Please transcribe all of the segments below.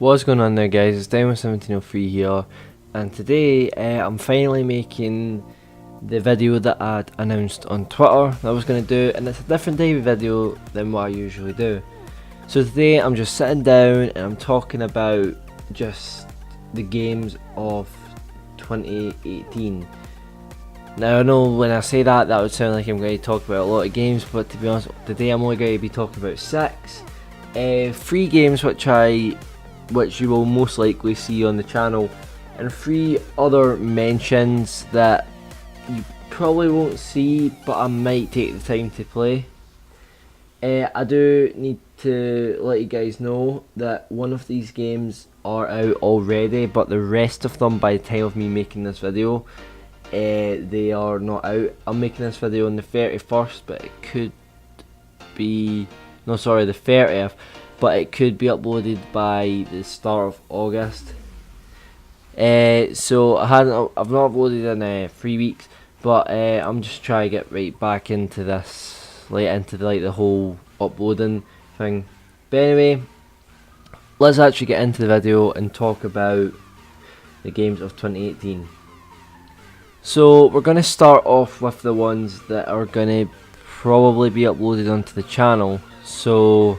What's going on there, guys? It's Dynamo 1703 here, and today I'm finally making the video that I'd announced on Twitter that I was going to do, and it's a different type of video than what I usually do. So today I'm just sitting down and I'm talking about just the games of 2018. Now I know when I say that would sound like I'm going to talk about a lot of games, but to be honest, today I'm only going to be talking about 6. 3 games which you will most likely see on the channel, and 3 other mentions that you probably won't see but I might take the time to play. I do need to let you guys know that one of these games are out already, but the rest of them, by the time of me making this video, they are not out. I'm making this video on the 31st, but it could be, no sorry, the 30th, but it could be uploaded by the start of August. So I've not uploaded in 3 weeks, but I'm just trying to get right back into this, into the whole uploading thing. But anyway, let's actually get into the video and talk about the games of 2018. So we're going to start off with the ones that are going to probably be uploaded onto the channel. So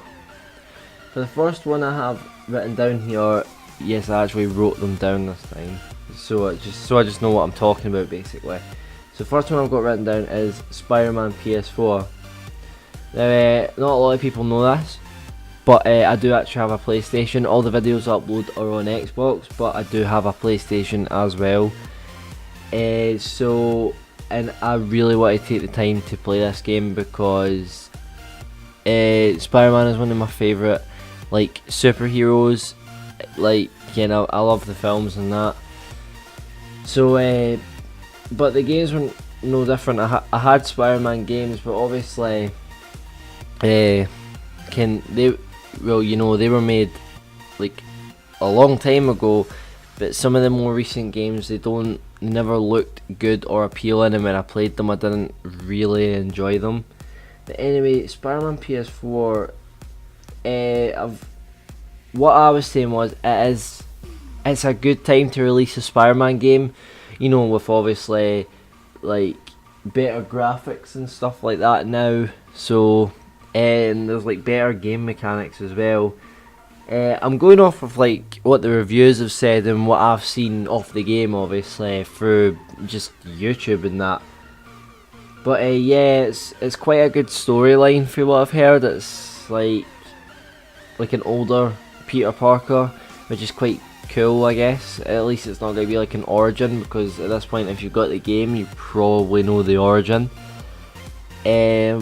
for the first one I have written down here, yes, I actually wrote them down this time, so I just know what I'm talking about basically. So the first one I've got written down is Spider-Man PS4. Now not a lot of people know this, but I do actually have a PlayStation. All the videos I upload are on Xbox, but I do have a PlayStation as well. And I really want to take the time to play this game because Spider-Man is one of my favourite superheroes. I love the films and that. So but the games were no different. I had Spider-Man games, but obviously they were made a long time ago, but some of the more recent games, they never looked good or appealing, and when I played them I didn't really enjoy them. But anyway, Spider-Man PS4, what I was saying was it's a good time to release a Spider-Man game, with obviously better graphics and stuff like that now. So and there's better game mechanics as well. I'm going off of what the reviews have said and what I've seen of the game, obviously through just YouTube and that. But yeah, it's quite a good storyline for what I've heard. It's like an older Peter Parker, which is quite cool, I guess. At least it's not going to be an origin, because at this point, if you've got the game, you probably know the origin. Yeah,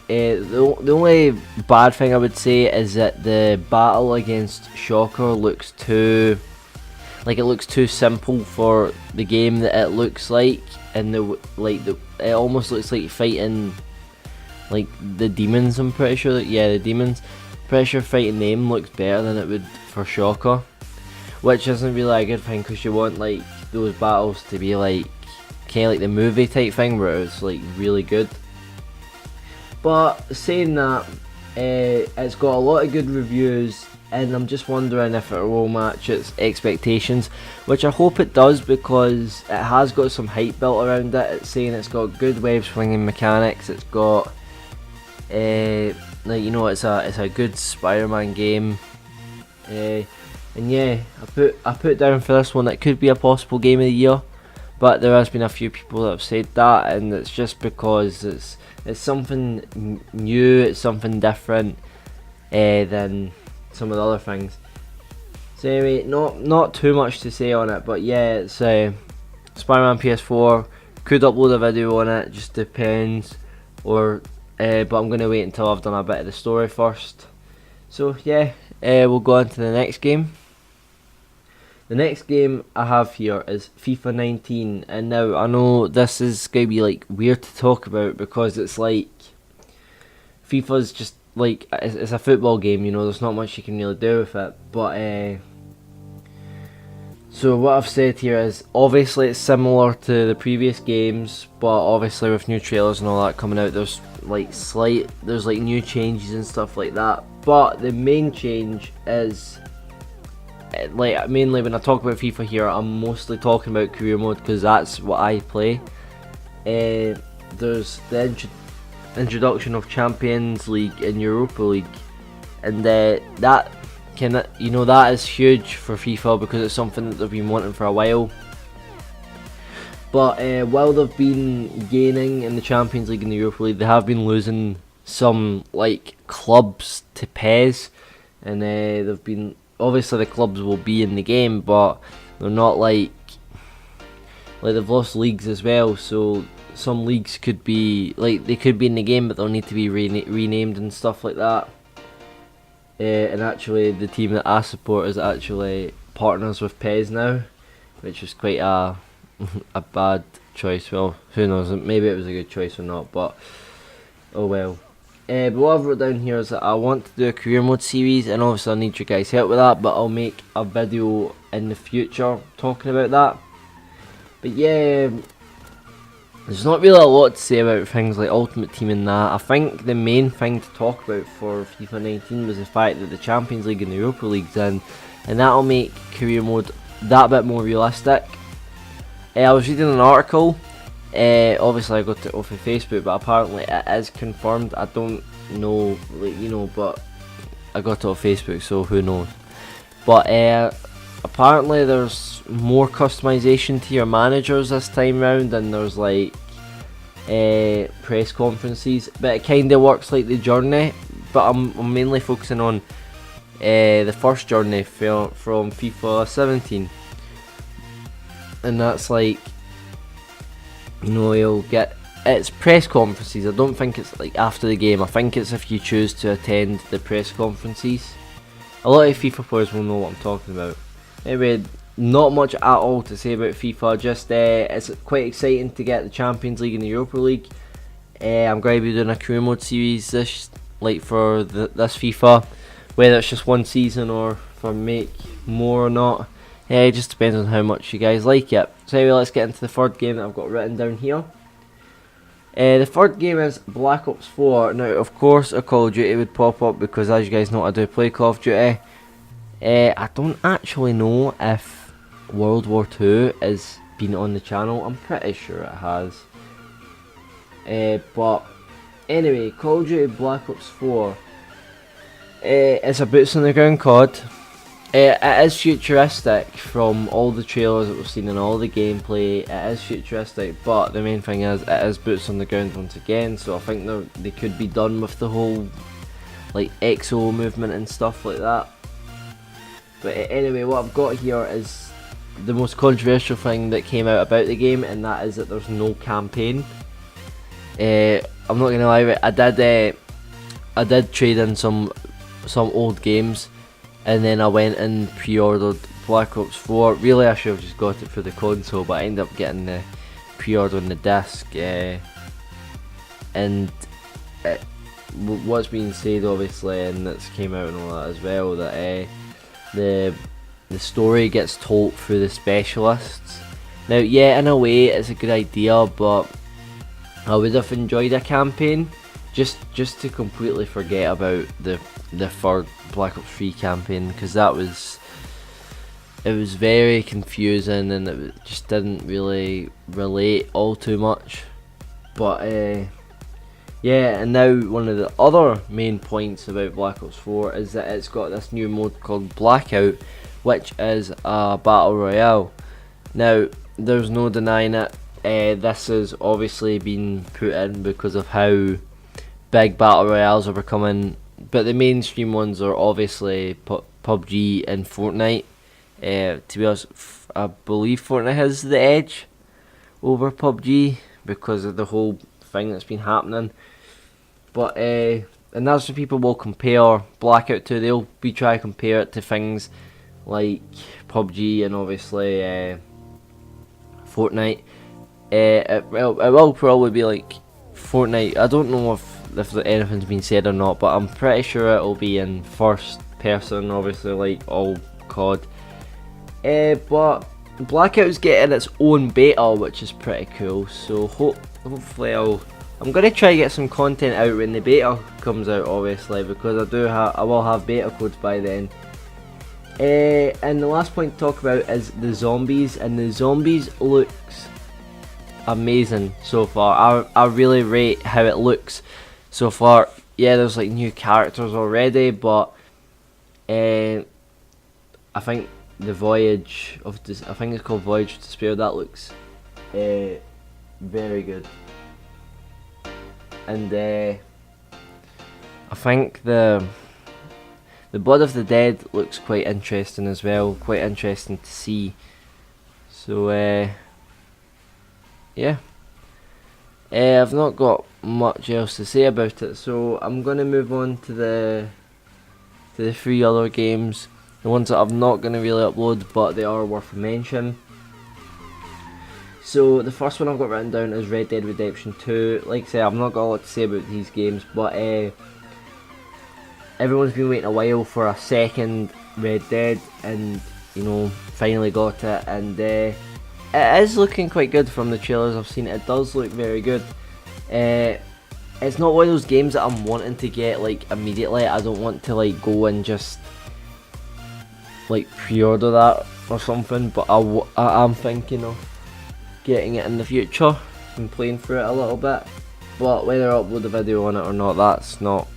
the only bad thing I would say is that the battle against Shocker looks too simple for the game that it looks like, and it almost looks like fighting the demons. I'm pretty sure the demons. Pretty sure fighting them looks better than it would for Shocker, which isn't really a good thing, because you want those battles to be kind of like the movie type thing where it's really good. But saying that, it's got a lot of good reviews, and I'm just wondering if it will match its expectations, which I hope it does, because it has got some hype built around it. It's saying it's got good web swinging mechanics, it's got it's a good Spider-Man game, and yeah, I put down for this one, it could be a possible game of the year, but there has been a few people that have said that, and it's just because it's something new, it's something different than some of the other things. So anyway, not too much to say on it, but yeah, it's Spider-Man PS4. Could upload a video on it, just depends, or but I'm going to wait until I've done a bit of the story first. So yeah, we'll go on to the next game. The next game I have here is FIFA 19, and now I know this is going to be weird to talk about, because it's FIFA's just it's a football game, there's not much you can really do with it. But so what I've said here is, obviously it's similar to the previous games, but obviously with new trailers and all that coming out, there's new changes and stuff like that. but the main change is, like, mainly when I talk about FIFA here, I'm mostly talking about career mode because that's what I play. There's the introduction of Champions League and Europa League, and that that is huge for FIFA because it's something that they've been wanting for a while. But while they've been gaining in the Champions League and the Europa League, they have been losing some like clubs to PES, and they've been, obviously the clubs will be in the game, but they're not like they've lost leagues as well. So some leagues could be like, they could be in the game, but they'll need to be renamed and stuff like that. And actually, the team that I support is actually partners with PES now, which is quite a bad choice. Well, who knows? Maybe it was a good choice or not, but oh well. But what I've wrote down here is that I want to do a career mode series, and obviously I need your guys' help with that, but I'll make a video in the future talking about that. But yeah, there's not really a lot to say about things like Ultimate Team and that. I think the main thing to talk about for FIFA 19 was the fact that the Champions League and the Europa League's in, and that'll make career mode that bit more realistic. I was reading an article, obviously I got it off of Facebook, but apparently it is confirmed. I don't know, but I got it off Facebook, so who knows. But apparently there's more customization to your managers this time round, and there's like press conferences, but it kind of works like the journey, but I'm mainly focusing on the first journey from FIFA 17. And that's like, you'll get, it's press conferences. I don't think it's like after the game. I think it's if you choose to attend the press conferences. A lot of FIFA players will know what I'm talking about. Anyway, not much at all to say about FIFA. Just it's quite exciting to get the Champions League and the Europa League. I'm going to be doing a career mode series this FIFA, whether it's just one season or if I make more or not. It just depends on how much you guys like it. So anyway, let's get into the third game that I've got written down here. The third game is Black Ops 4. Now, of course, a Call of Duty would pop up because, as you guys know, I do play Call of Duty. I don't actually know if World War 2 has been on the channel. I'm pretty sure it has. But anyway, Call of Duty Black Ops 4. It's a boots on the ground COD. It is futuristic from all the trailers that we've seen and all the gameplay. It is futuristic, but the main thing is it is boots on the ground once again. So I think they could be done with the whole like exo movement and stuff like that. But anyway, what I've got here is the most controversial thing that came out about the game, and that is that there's no campaign. I'm not gonna lie, I did trade in some old games, and then I went and pre-ordered Black Ops 4. Really, I should have just got it for the console, but I ended up getting the pre-order on the disc. And what's being said, obviously, and that's came out and all that as well, that the story gets told through the specialists. Now, yeah, in a way, it's a good idea, but I would have enjoyed a campaign just to completely forget about the third Black Ops 3 campaign, because it was very confusing and it just didn't really relate all too much. But yeah, and now one of the other main points about Black Ops 4 is that it's got this new mode called Blackout, which is a battle royale. Now, there's no denying it. This has obviously been put in because of how big battle royales are becoming, but the mainstream ones are obviously PUBG and Fortnite. To be honest, I believe Fortnite has the edge over PUBG because of the whole thing that's been happening. But and that's what people will compare Blackout to. They'll be trying to compare it to things like PUBG and obviously Fortnite. It will probably be like Fortnite. I don't know if anything's been said or not, but I'm pretty sure it'll be in first person, obviously, like all COD. But Blackout's getting its own beta, which is pretty cool. So hopefully I'll I'm gonna try to get some content out when the beta comes out, obviously, because I will have beta codes by then. And the last point to talk about is the zombies, and the zombies looks amazing so far. I really rate how it looks so far. Yeah, there's like new characters already, but I think the Voyage of I think it's called Voyage of Despair. That looks very good. And I think the Blood of the Dead looks quite interesting as well. Quite interesting to see. So yeah. I've not got much else to say about it, so I'm gonna move on to the 3 other games. The ones that I'm not gonna really upload, but they are worth a mention. So the first one I've got written down is Red Dead Redemption 2. Like I say, I've not got a lot to say about these games, but everyone's been waiting a while for a second Red Dead, and you know, finally got it, and it is looking quite good from the trailers I've seen. It does look very good. It's not one of those games that I'm wanting to get like immediately. I don't want to like go and just like pre-order that or something, but I am thinking of getting it in the future and playing through it a little bit, but whether I upload a video on it or not, that's not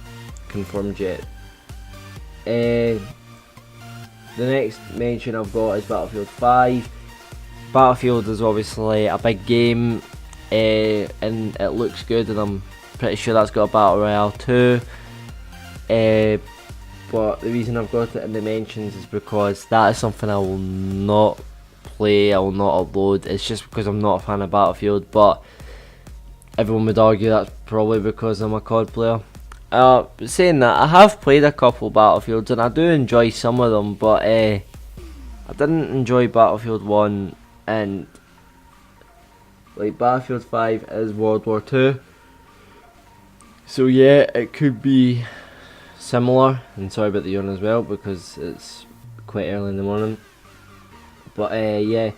confirmed yet. The next mention I've got is Battlefield 5. Battlefield is obviously a big game, and it looks good, and I'm pretty sure that's got a Battle Royale too. But the reason I've got it in the mentions is because that is something I will not play, I will not upload. It's just because I'm not a fan of Battlefield, but everyone would argue that's probably because I'm a COD player. Saying that, I have played a couple Battlefields and I do enjoy some of them, but I didn't enjoy Battlefield 1, and like Battlefield 5 is World War 2. So yeah, it could be similar, and sorry about the yawn as well because it's quite early in the morning. But yeah,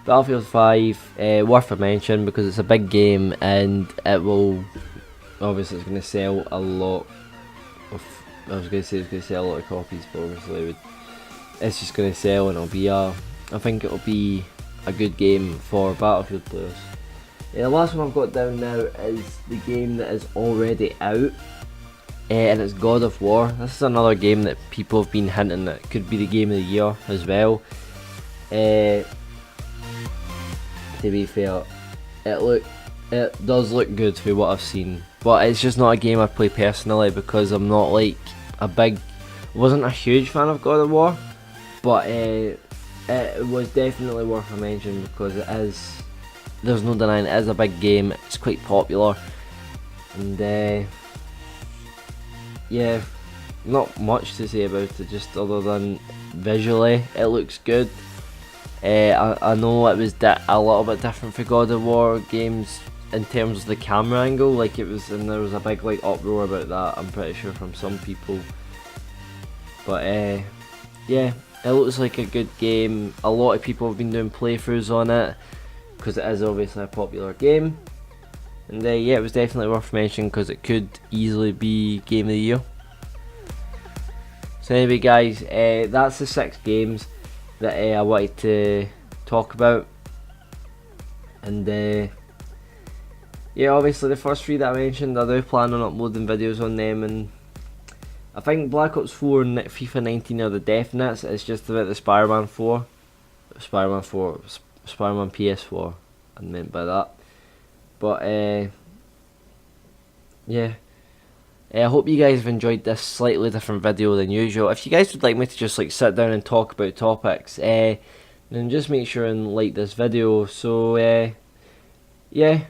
Battlefield 5, worth a mention because it's a big game, and it will, obviously it's going to sell a lot of, I was going to say it's going to sell a lot of copies, but obviously it's just going to sell, and it'll be I think it'll be a good game for Battlefield players. The last one I've got down now is the game that is already out, and it's God of War. This is another game that people have been hinting that could be the game of the year as well. To be fair, it does look good for what I've seen, but it's just not a game I play personally because I'm not like wasn't a huge fan of God of War, but it was definitely worth a mention because there's no denying it is a big game, it's quite popular, and yeah, not much to say about it, just other than visually it looks good. I know it was a little bit different for God of War games in terms of the camera angle, like it was, and there was a big like uproar about that, I'm pretty sure, from some people. But yeah, it looks like a good game. A lot of people have been doing playthroughs on it because it is obviously a popular game, and yeah, it was definitely worth mentioning because it could easily be game of the year. So anyway guys, that's the 6 games that I wanted to talk about, and yeah, obviously the first 3 that I mentioned, I do plan on uploading videos on them, and I think Black Ops 4 and FIFA 19 are the definites. It's just about the Spider-Man PS4 I meant by that. But yeah, I hope you guys have enjoyed this slightly different video than usual. If you guys would like me to just like sit down and talk about topics, then just make sure and like this video. So yeah,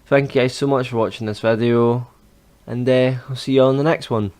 thank you guys so much for watching this video, and I'll see you all in the next one.